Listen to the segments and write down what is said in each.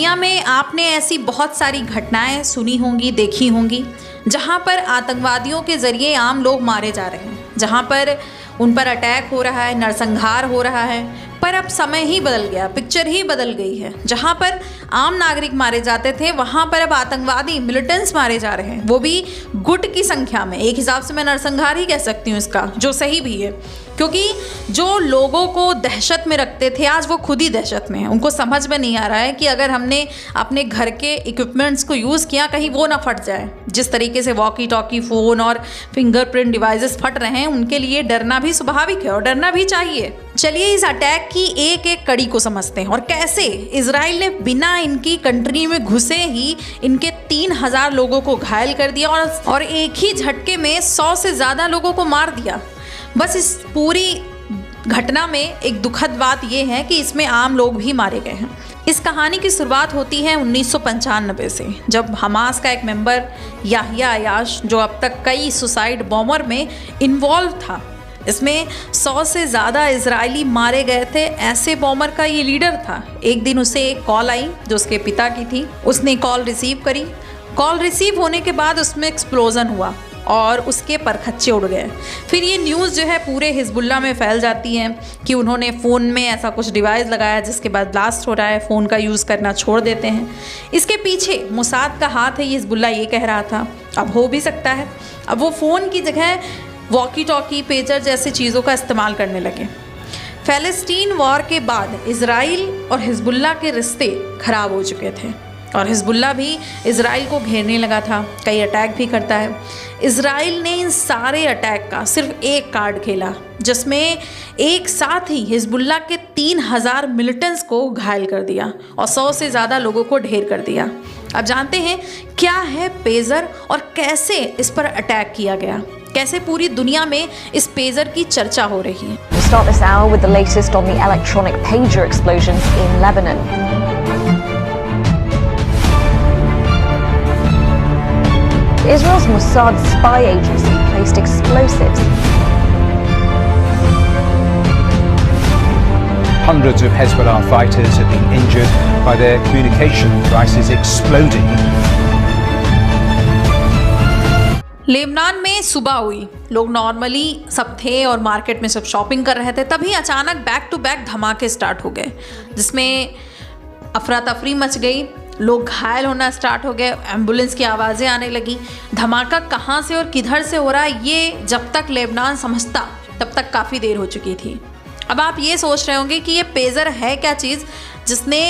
दुनिया में आपने ऐसी बहुत सारी घटनाएं सुनी होंगी, देखी होंगी, जहां पर आतंकवादियों के ज़रिए आम लोग मारे जा रहे हैं, जहां पर उन पर अटैक हो रहा है, नरसंहार हो रहा है। पर अब समय ही बदल गया, पिक्चर ही बदल गई है। जहां पर आम नागरिक मारे जाते थे, वहां पर अब आतंकवादी मिलिटेंट्स मारे जा रहे हैं, वो भी गुट की संख्या में। एक हिसाब से मैं नरसंहार ही कह सकती हूँ इसका, जो सही भी है, क्योंकि जो लोगों को दहशत में रखते थे आज वो खुद ही दहशत में हैं। उनको समझ में नहीं आ रहा है कि अगर हमने अपने घर के इक्विपमेंट्स को यूज़ किया, कहीं वो ना फट जाए। जिस तरीके से वॉकी टॉकी, फ़ोन और फिंगरप्रिंट डिवाइसेस फट रहे हैं, उनके लिए डरना भी स्वाभाविक है और डरना भी चाहिए। चलिए इस अटैक की एक एक कड़ी को समझते हैं और कैसे इजराइल ने बिना इनकी कंट्री में घुसे ही इनके 3000 लोगों को घायल कर दिया और एक ही झटके में 100 से ज़्यादा लोगों को मार दिया। बस इस पूरी घटना में एक दुखद बात यह है कि इसमें आम लोग भी मारे गए हैं। इस कहानी की शुरुआत होती है 1995 से, जब हमास का एक मेंबर याहिया अयाश, जो अब तक कई सुसाइड बॉम्बर में इन्वॉल्व था, इसमें 100 से ज़्यादा इजरायली मारे गए थे, ऐसे बॉम्बर का ये लीडर था। एक दिन उसे एक कॉल आई जो उसके पिता की थी। उसने कॉल रिसीव करी। कॉल रिसीव होने के बाद उसमें एक्सप्लोजन हुआ और उसके परखच्चे उड़ गए। फिर ये न्यूज़ जो है पूरे हिजबुल्लाह में फैल जाती है कि उन्होंने फ़ोन में ऐसा कुछ डिवाइस लगाया जिसके बाद ब्लास्ट हो रहा है, फ़ोन का यूज़ करना छोड़ देते हैं। इसके पीछे मोसाद का हाथ है, ये हिजबुल्लाह ये कह रहा था। अब हो भी सकता है अब वो फ़ोन की जगह वॉकी टॉकी, पेजर जैसी चीज़ों का इस्तेमाल करने लगे। फ़लस्तीन वॉर के बाद इजराइल और हिजबुल्लाह के रिश्ते ख़राब हो चुके थे और हिजबुल्लाह भी इजराइल को घेरने लगा था, कई अटैक भी करता है। इजराइल ने इन सारे अटैक का सिर्फ एक कार्ड खेला, जिसमें एक साथ ही हिजबुल्लाह के 3000 मिलिटेंट्स को घायल कर दिया और 100 से ज़्यादा लोगों को ढेर कर दिया। अब जानते हैं क्या है पेजर और कैसे इस पर अटैक किया गया, कैसे पूरी दुनिया में इस पेजर की चर्चा हो रही है। We'll start this hour with the latest on the electronic pager explosions in Lebanon. Israel's Mossad spy agency placed explosives. Hundreds of Hezbollah fighters have been injured by their communication devices exploding. Lebanon में सुबह हुई, लोग normally सब थे और market में सब shopping कर रहे थे, तभी अचानक बैक टू बैक धमाके स्टार्ट हो गए, जिसमें अफरा तफरी मच गई, लोग घायल होना स्टार्ट हो गए, एम्बुलेंस की आवाज़ें आने लगी। धमाका कहाँ से और किधर से हो रहा है ये जब तक लेबनान समझता तब तक काफ़ी देर हो चुकी थी। अब आप ये सोच रहे होंगे कि ये पेजर है क्या चीज़ जिसने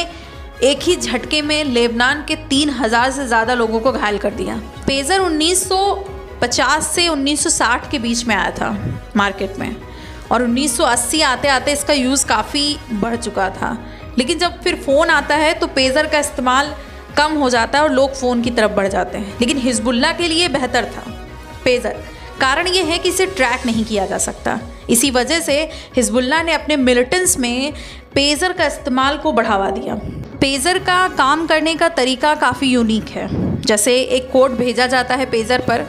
एक ही झटके में लेबनान के 3000 से ज़्यादा लोगों को घायल कर दिया। पेजर 1950 से 1960 के बीच में आया था मार्केट में और 1980 आते आते इसका यूज़ काफ़ी बढ़ चुका था। लेकिन जब फिर फ़ोन आता है तो पेजर का इस्तेमाल कम हो जाता है और लोग फ़ोन की तरफ बढ़ जाते हैं। लेकिन हिजबुल्लाह के लिए बेहतर था पेजर। कारण ये है कि इसे ट्रैक नहीं किया जा सकता। इसी वजह से हिजबुल्लाह ने अपने मिलिटेंट्स में पेजर का इस्तेमाल को बढ़ावा दिया। पेजर का काम करने का तरीका काफ़ी यूनिक है। जैसे एक कोड भेजा जाता है पेजर पर,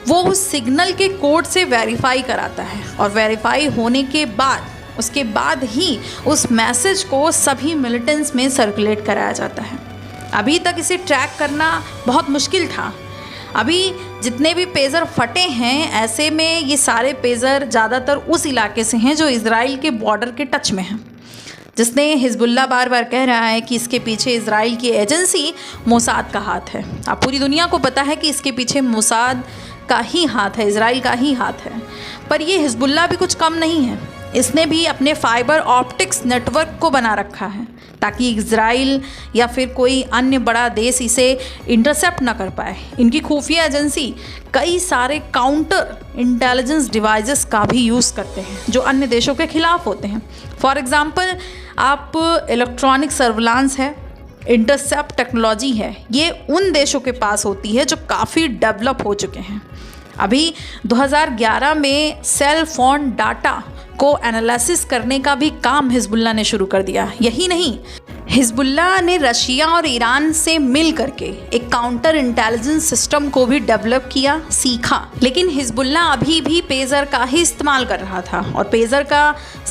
वो उस सिग्नल के कोड से वेरीफाई कराता है और वेरीफाई होने के बाद उसके बाद ही उस मैसेज को सभी मिलिटेंट्स में सर्कुलेट कराया जाता है। अभी तक इसे ट्रैक करना बहुत मुश्किल था। अभी जितने भी पेजर फटे हैं, ऐसे में ये सारे पेजर ज़्यादातर उस इलाके से हैं जो इजराइल के बॉर्डर के टच में हैं, जिसने हिजबुल्लाह बार बार कह रहा है कि इसके पीछे इजराइल की एजेंसी मोसाद का हाथ है। अब पूरी दुनिया को पता है कि इसके पीछे मोसाद का ही हाथ है, इजराइल का ही हाथ है। पर ये हिजबुल्लाह भी कुछ कम नहीं है। इसने भी अपने फाइबर ऑप्टिक्स नेटवर्क को बना रखा है ताकि इजराइल या फिर कोई अन्य बड़ा देश इसे इंटरसेप्ट ना कर पाए। इनकी खुफिया एजेंसी कई सारे काउंटर इंटेलिजेंस डिवाइसेस का भी यूज़ करते हैं जो अन्य देशों के खिलाफ होते हैं। फॉर एग्ज़ाम्पल, आप इलेक्ट्रॉनिक सर्विलांस है, इंटरसेप्ट टेक्नोलॉजी है, ये उन देशों के पास होती है जो काफ़ी डेवलप हो चुके हैं। अभी 2011 में सेल फोन डाटा को एनालिसिस करने का भी काम हिजबुल्लाह ने शुरू कर दिया। यही नहीं, हिजबुल्लाह ने रशिया और ईरान से मिल करके एक काउंटर इंटेलिजेंस सिस्टम को भी डेवलप किया, सीखा। लेकिन हिजबुल्लाह अभी भी पेजर का ही इस्तेमाल कर रहा था और पेजर का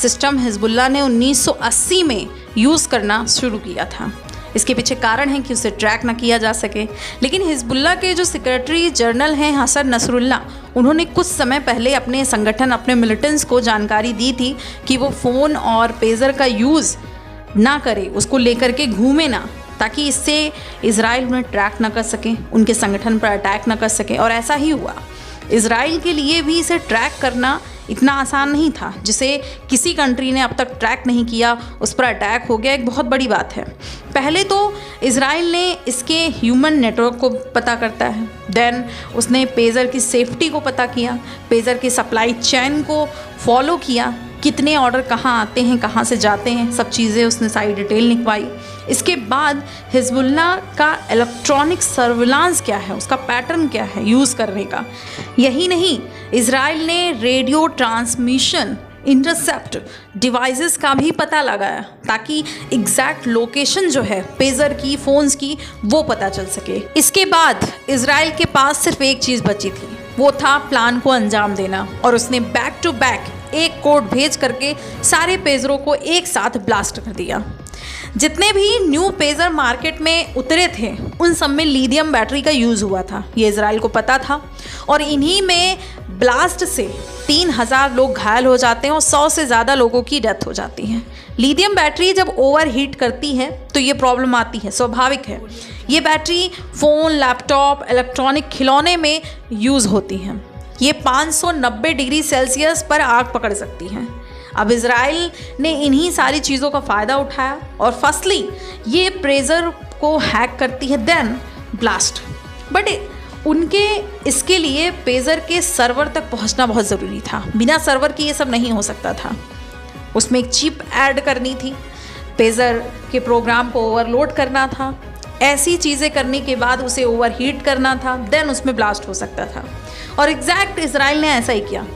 सिस्टम हिजबुल्लाह ने 1980 में यूज़ करना शुरू किया था। इसके पीछे कारण है कि उसे ट्रैक ना किया जा सके। लेकिन हिजबुल्लाह के जो सेक्रेटरी जनरल हैं हसन नसरुल्लाह, उन्होंने कुछ समय पहले अपने संगठन, अपने मिलिटेंट्स को जानकारी दी थी कि वो फ़ोन और पेजर का यूज़ ना करे, उसको लेकर के घूमे ना, ताकि इससे इजराइल उन्हें ट्रैक ना कर सकें, उनके संगठन पर अटैक ना कर सकें। और ऐसा ही हुआ। इजराइल के लिए भी इसे ट्रैक करना इतना आसान नहीं था। जिसे किसी कंट्री ने अब तक ट्रैक नहीं किया, उस पर अटैक हो गया, एक बहुत बड़ी बात है। पहले तो इजराइल ने इसके ह्यूमन नेटवर्क को पता करता है, देन उसने पेजर की सेफ्टी को पता किया, पेजर की सप्लाई चेन को फॉलो किया, कितने ऑर्डर कहाँ आते हैं, कहाँ से जाते हैं, सब चीज़ें उसने सारी डिटेल निकलवाई। इसके बाद हिजबुल्लाह का इलेक्ट्रॉनिक सर्विलांस क्या है, उसका पैटर्न क्या है यूज़ करने का। यही नहीं, इजराइल ने रेडियो ट्रांसमिशन इंटरसेप्ट डिवाइसेस का भी पता लगाया, ताकि एग्जैक्ट लोकेशन जो है पेजर की, फ़ोन्स की, वो पता चल सके। इसके बाद इजराइल के पास सिर्फ एक चीज़ बची थी, वो था प्लान को अंजाम देना। और उसने बैक टू बैक एक कोड भेज करके सारे पेजरों को एक साथ ब्लास्ट कर दिया। जितने भी न्यू पेजर मार्केट में उतरे थे, उन सब में लिथियम बैटरी का यूज़ हुआ था, ये इजराइल को पता था। और इन्हीं में ब्लास्ट से 3000 लोग घायल हो जाते हैं और 100 से ज़्यादा लोगों की डेथ हो जाती है। लिथियम बैटरी जब ओवर हीट करती है तो ये प्रॉब्लम आती है, स्वाभाविक है। ये बैटरी फ़ोन, लैपटॉप, इलेक्ट्रॉनिक खिलौने में यूज़ होती हैं। ये 590 डिग्री सेल्सियस पर आग पकड़ सकती हैं। अब इजराइल ने इन्हीं सारी चीज़ों का फ़ायदा उठाया और फर्स्टली ये पेजर को हैक करती है, देन ब्लास्ट। बट उनके इसके लिए पेजर के सर्वर तक पहुंचना बहुत ज़रूरी था। बिना सर्वर के ये सब नहीं हो सकता था। उसमें एक चिप ऐड करनी थी, पेजर के प्रोग्राम को ओवरलोड करना था, ऐसी चीज़ें करने के बाद उसे ओवरहीट करना था, देन उसमें ब्लास्ट हो सकता था। और एग्जैक्ट इजराइल ने ऐसा ही किया,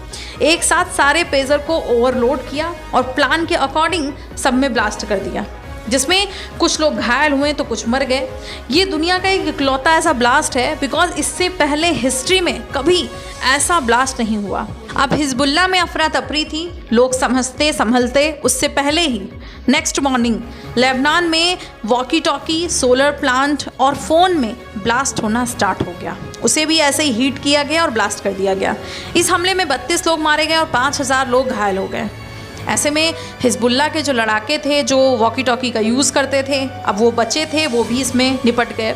एक साथ सारे पेजर को ओवरलोड किया और प्लान के अकॉर्डिंग सब में ब्लास्ट कर दिया, जिसमें कुछ लोग घायल हुए तो कुछ मर गए। ये दुनिया का एक इकलौता ऐसा ब्लास्ट है, बिकॉज इससे पहले हिस्ट्री में कभी ऐसा ब्लास्ट नहीं हुआ। अब हिजबुल्लाह में अफरा तफरी थी, लोग समझते संभलते उससे पहले ही नेक्स्ट मॉर्निंग लेबनान में वॉकी टॉकी, सोलर प्लांट और फ़ोन में ब्लास्ट होना स्टार्ट हो गया। उसे भी ऐसे ही हीट किया गया और ब्लास्ट कर दिया गया। इस हमले में 32 लोग मारे गए और 5000 लोग घायल हो गए। ऐसे में हिजबुल्लाह के जो लड़ाके थे, जो वॉकी टॉकी का यूज़ करते थे, अब वो बचे थे, वो भी इसमें निपट गए।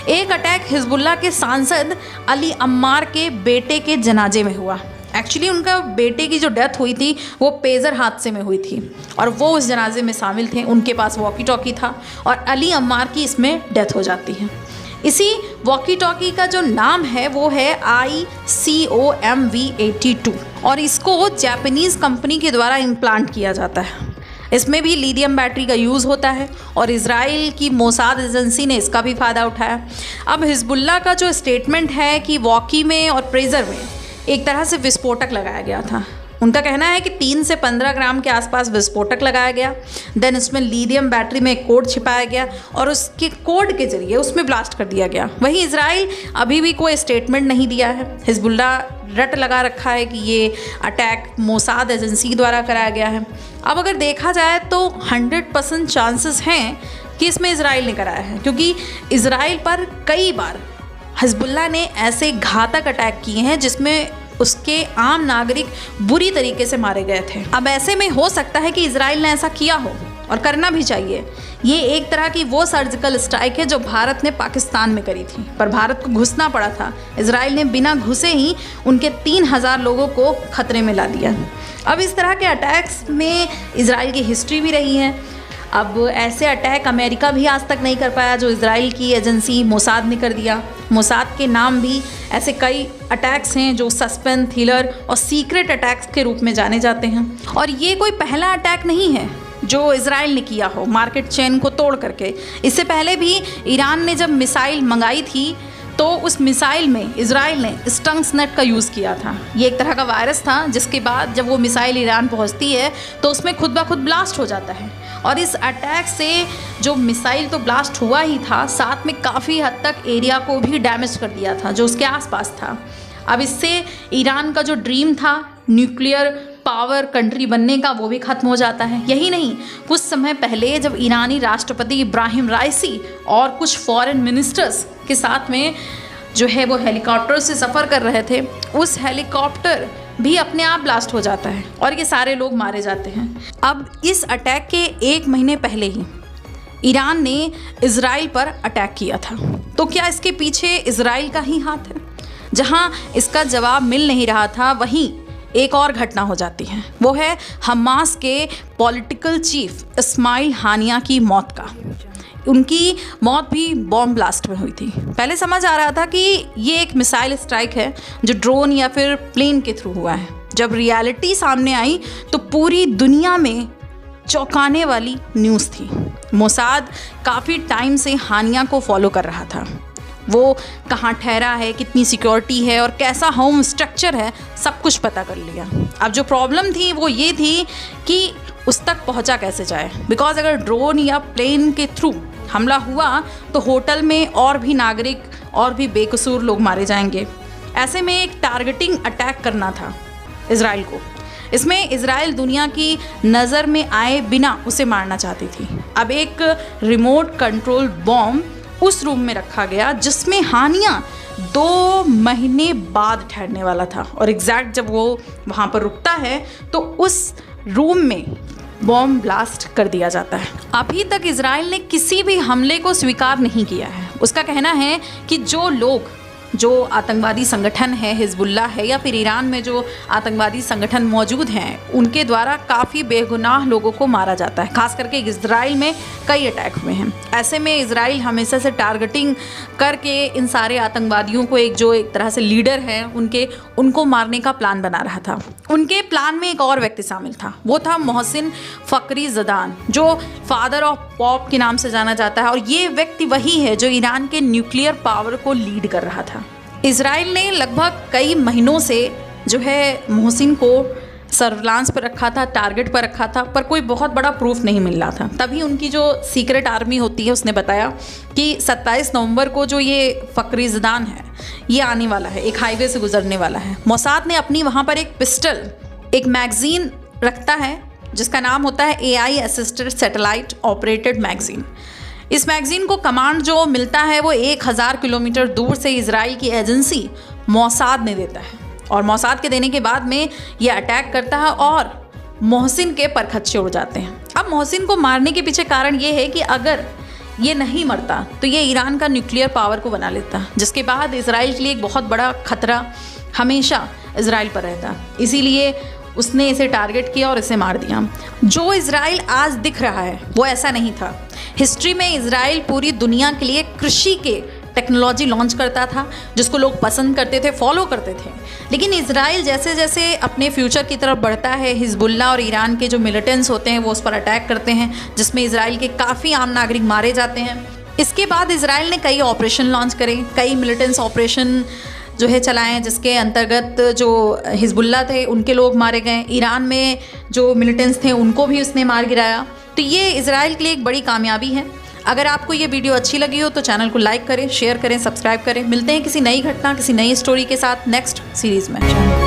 एक अटैक हिजबुल्लाह के सांसद अली अम्मार के बेटे के जनाजे में हुआ। एक्चुअली उनका बेटे की जो डेथ हुई थी वो पेजर हादसे में हुई थी और वो उस जनाजे में शामिल थे। उनके पास वॉकी टॉकी था और अली अम्मार की इसमें डेथ हो जाती है। इसी वॉकी टॉकी का जो नाम है वो है ICOMV82 और इसको जापानीज़ कंपनी के द्वारा इम्प्लांट किया जाता है। इसमें भी लिथियम बैटरी का यूज़ होता है और इजराइल की मोसाद एजेंसी ने इसका भी फ़ायदा उठाया। अब हिजबुल्लाह का जो स्टेटमेंट है कि वॉकी में और पेजर में एक तरह से विस्फोटक लगाया गया था। उनका कहना है कि 3 से 15 ग्राम के आसपास विस्फोटक लगाया गया, देन इसमें लिथियम बैटरी में एक कोड छिपाया गया और उसके कोड के जरिए उसमें ब्लास्ट कर दिया गया। वहीं इजराइल अभी भी कोई स्टेटमेंट नहीं दिया है। हिजबुल्लाह रट लगा रखा है कि ये अटैक मोसाद एजेंसी द्वारा कराया गया है। अब अगर देखा जाए तो 100% चांसेस हैं कि इसमें इजराइल ने कराया है, क्योंकि इजराइल पर कई बार हिजबुल्लाह ने ऐसे घातक अटैक किए हैं जिसमें उसके आम नागरिक बुरी तरीके से मारे गए थे। अब ऐसे में हो सकता है कि इजराइल ने ऐसा किया हो और करना भी चाहिए। ये एक तरह की वो सर्जिकल स्ट्राइक है जो भारत ने पाकिस्तान में करी थी, पर भारत को घुसना पड़ा था। इजराइल ने बिना घुसे ही उनके 3000 लोगों को खतरे में ला दिया। अब इस तरह के अटैक्स में इजराइल की हिस्ट्री भी रही है। अब ऐसे अटैक अमेरिका भी आज तक नहीं कर पाया जो इजराइल की एजेंसी मोसाद ने कर दिया। मोसाद के नाम भी ऐसे कई अटैक्स हैं जो सस्पेंस, थ्रिलर और सीक्रेट अटैक्स के रूप में जाने जाते हैं। और ये कोई पहला अटैक नहीं है जो इजराइल ने किया हो मार्केट चेन को तोड़ करके। इससे पहले भी ईरान ने जब मिसाइल मंगाई थी तो उस मिसाइल में इजराइल ने स्टंक्सनेट का यूज़ किया था। ये एक तरह का वायरस था जिसके बाद जब वो मिसाइल ईरान पहुंचती है तो उसमें खुद ब खुद ब्लास्ट हो जाता है। और इस अटैक से जो मिसाइल तो ब्लास्ट हुआ ही था, साथ में काफ़ी हद तक एरिया को भी डैमेज कर दिया था जो उसके आसपास था। अब इससे ईरान का जो ड्रीम था न्यूक्लियर पावर कंट्री बनने का वो भी ख़त्म हो जाता है। यही नहीं, कुछ समय पहले जब ईरानी राष्ट्रपति इब्राहिम राइसी और कुछ फॉरेन मिनिस्टर्स के साथ में जो है वो हेलीकॉप्टर से सफ़र कर रहे थे, उस हेलीकॉप्टर भी अपने आप ब्लास्ट हो जाता है और ये सारे लोग मारे जाते हैं। अब इस अटैक के 1 महीने पहले ही ईरान ने इजराइल पर अटैक किया था। तो क्या इसके पीछे इजराइल का ही हाथ है? जहां इसका जवाब मिल नहीं रहा था, वहीं एक और घटना हो जाती है। वो है हमास के पॉलिटिकल चीफ इस्माइल हानिया की मौत का। उनकी मौत भी बॉम्ब ब्लास्ट में हुई थी। पहले समझ आ रहा था कि ये एक मिसाइल स्ट्राइक है जो ड्रोन या फिर प्लेन के थ्रू हुआ है। जब रियलिटी सामने आई तो पूरी दुनिया में चौंकाने वाली न्यूज़ थी। मोसाद काफ़ी टाइम से हानिया को फॉलो कर रहा था। वो कहाँ ठहरा है, कितनी सिक्योरिटी है और कैसा होम स्ट्रक्चर है, सब कुछ पता कर लिया। अब जो प्रॉब्लम थी वो ये थी कि उस तक पहुँचा कैसे जाए, बिकॉज अगर ड्रोन या प्लेन के थ्रू हमला हुआ तो होटल में और भी नागरिक और भी बेकसूर लोग मारे जाएंगे। ऐसे में एक टारगेटिंग अटैक करना था इजराइल को। इसमें इजराइल दुनिया की नज़र में आए बिना उसे मारना चाहती थी। अब एक रिमोट कंट्रोल बॉम्ब उस रूम में रखा गया जिसमें हानिया 2 महीने बाद ठहरने वाला था। और एग्जैक्ट जब वो वहाँ पर रुकता है तो उस रूम में बॉम्ब ब्लास्ट कर दिया जाता है। अभी तक इजराइल ने किसी भी हमले को स्वीकार नहीं किया है। उसका कहना है कि जो आतंकवादी संगठन है, हिजबुल्लाह है या फिर ईरान में जो आतंकवादी संगठन मौजूद हैं, उनके द्वारा काफ़ी बेगुनाह लोगों को मारा जाता है। खास करके इजराइल में कई अटैक हुए हैं। ऐसे में इजराइल हमेशा से टारगेटिंग करके इन सारे आतंकवादियों को एक तरह से लीडर हैं उनको मारने का प्लान बना रहा था। उनके प्लान में एक और व्यक्ति शामिल था, वो था मोहसिन फ़खरीज़ादा, जो फादर ऑफ पॉप के नाम से जाना जाता है। और ये व्यक्ति वही है जो ईरान के न्यूक्लियर पावर को लीड कर रहा था। इजराइल ने लगभग कई महीनों से जो है मोहसिन को सर्विलांस पर रखा था, टारगेट पर रखा था, पर कोई बहुत बड़ा प्रूफ नहीं मिल रहा था। तभी उनकी जो सीक्रेट आर्मी होती है उसने बताया कि 27 नवंबर को जो ये फ़खरीज़ादा है ये आने वाला है, एक हाईवे से गुजरने वाला है। मोसाद ने अपनी वहाँ पर एक पिस्टल, एक मैगज़ीन रखता है जिसका नाम होता है AI assisted satellite operated magazine. इस मैगज़ीन को कमांड जो मिलता है वो 1000 किलोमीटर दूर से इजराइल की एजेंसी मोसाद ने देता है। और मोसाद के देने के बाद में ये अटैक करता है और मोहसिन के परखच्चे उड़ जाते हैं। अब मोहसिन को मारने के पीछे कारण ये है कि अगर ये नहीं मरता तो ये ईरान का न्यूक्लियर पावर को बना लेता, जिसके बाद इजराइल के लिए एक बहुत बड़ा खतरा हमेशा इजराइल पर रहता। इसीलिए उसने इसे टारगेट किया और इसे मार दिया। जो इजराइल आज दिख रहा है वो ऐसा नहीं था। हिस्ट्री में इजराइल पूरी दुनिया के लिए कृषि के टेक्नोलॉजी लॉन्च करता था जिसको लोग पसंद करते थे, फॉलो करते थे। लेकिन इजराइल जैसे जैसे अपने फ्यूचर की तरफ बढ़ता है, हिजबुल्लाह और ईरान के जो मिलिटेंट्स होते हैं वो उस पर अटैक करते हैं, जिसमें इजराइल के काफ़ी आम नागरिक मारे जाते हैं। इसके बाद इजराइल ने कई ऑपरेशन लॉन्च करे, कई मिलिटेंट्स ऑपरेशन जो है चलाएं, जिसके अंतर्गत जो हिजबुल्लाह थे उनके लोग मारे गए। ईरान में जो मिलिटेंट्स थे उनको भी उसने मार गिराया। तो ये इजराइल के लिए एक बड़ी कामयाबी है। अगर आपको ये वीडियो अच्छी लगी हो तो चैनल को लाइक करें, शेयर करें, सब्सक्राइब करें। मिलते हैं किसी नई घटना, किसी नई स्टोरी के साथ नेक्स्ट सीरीज़ में।